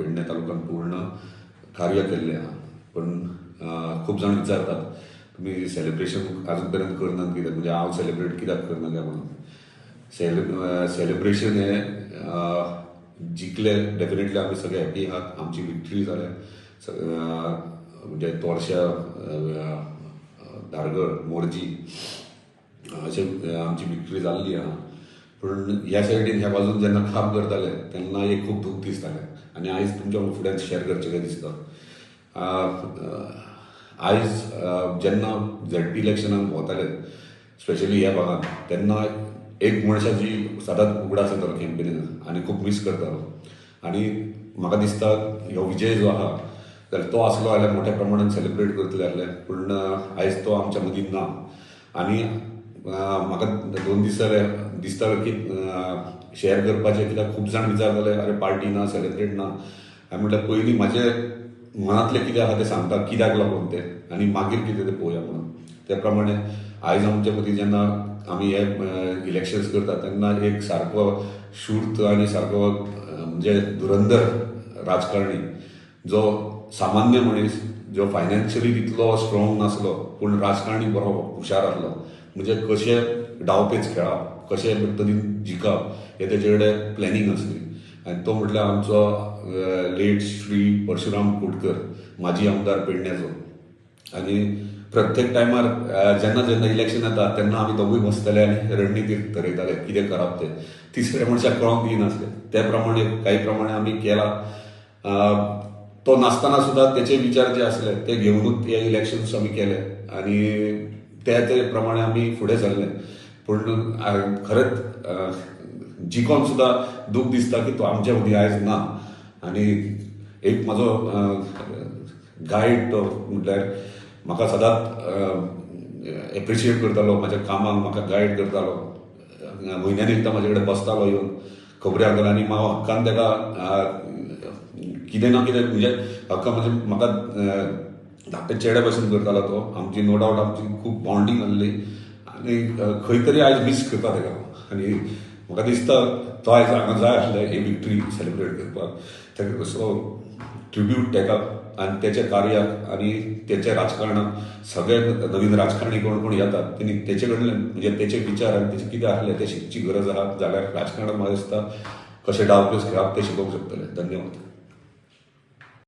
पेडणे तालुक्यात पूर्ण कार्य केल्लें आहा. पण खूब जाण विचारतात तुमी सेलिब्रेशन आजून पर्यंत करनात कित्याक, म्हणजे हांव सेलिब्रेट कित्याक करना काय म्हणून. सेलिब्रेशन हे जिखले डेफिनेटली आमी सगळे हॅपी आहात. आमची विक्ट्री जाल्या म्हणजे तोरशा, धारगळ, मोरजी अशे आमची विक्ट्री जाल्ली आहा. पूण ह्या सायडीन ह्या बाजून जेन्ना खाप करताले तेन्ना एक खूब दूख दिसतालें आनी आयज तुमच्या फुड्यान शेअर करचें काय दिसता. आयज जेन्ना झेडपी इलेक्शनाक वताले स्पेशली ह्या भागात, तेन्ना एक मनशाची सदांच उगडास येतालो कॅम्पेनीन आनी खूब मिस करतालो. आनी म्हाका दिसता ह्यो विजय जो आहा जाल्यार तो आसलो जाल्यार मोठ्या प्रमाणात सेलिब्रेट करतले आसले. पूण आयज तो आमच्या मदीं ना. आनी म्हाका 2 दीस जाले दिसता की शेअर करपाचें, कित्याक खूब जाण विचारताले अरे पार्टी ना, सेलिब्रेट ना. हांवें म्हटल्यार पयलीं म्हाजे मनांतलें कितें आहा तें सांगता, कित्याक लागून तें, आनी मागीर कितें तें पळोवया म्हणून. त्या प्रमाणे आयज आमच्या मदीं जेन्ना आमी हे इलेक्शन्स करता तेन्ना एक सारको शूर्त आनी सारको म्हणजे धुरंधर राजकारणी, जो सामान्य मनीस, जो फायनान्शियली तितलो स्ट्रॉंग नासलो पूण राजकारणी बरो हुशार आसलो. म्हणजे कशें डावपेच खेळप, कशे पद्दतीन जिखप हे तेजे कडेन प्लॅनिंग आसली. आनी तो म्हटल्यार आमचो लेट श्री परशुराम कुडकर, माजी आमदार पेडण्याचो. आनी प्रत्येक टायमार जेन्ना जेन्ना इलेक्शन येता तेन्ना आमी दोगूय बसताले आनी रणनिती थरयताले कितें करप तें. तिसऱ्या मनशाक कळोंक दिनासले. त्या प्रमाणे काही प्रमाणे आमी केला. तो नासतना सुद्धा तेचे विचार जे आसले ते घेवनूच हे इलेक्शन्स आमी केले आनी ते प्रमाणे आमी फुडें सरले. पूण खरेंच जिखोन सुद्धा दूख दिसता की तो आमच्या मदीं आयज ना. आनी एक म्हाजो गायड तो म्हटल्यार म्हाका सदांच एप्रिशिएट करतालो, म्हाज्या कामाक म्हाका गायड करतालो. म्हयन्यान एकदां म्हाजे कडेन बसतालो येवन खबऱ्या लागून. आनी हांव हक्कान ताका कितें ना कितें म्हणजे हक्का म्हणजे म्हाका धाकटे चेडे भशेन करतालो तो. आमची नो डावट आमची खूब बॉन्डिंग आसली आनी खंय तरी आयज मिस करता ताका. आनी म्हाका दिसता तो आयज हांगा जाय आसलें ही विक्ट्री सेलिब्रेट करपाक. ताका कसो ट्रिब्यूट ताका आनी तेच्या कार्याक आनी तेच्या राजकारणाक. सगळे नवीन राजकारणी कोण कोण येतात तेणी तेचे कडल्यान म्हणजे तेचे विचार आनी तेचे कितें आसलें ते शिकची गरज आहा. जाल्यार राजकारणाक म्हाका दिसता कशें डावपेच खेळप ते शिकोवंक शकतले. धन्यवाद.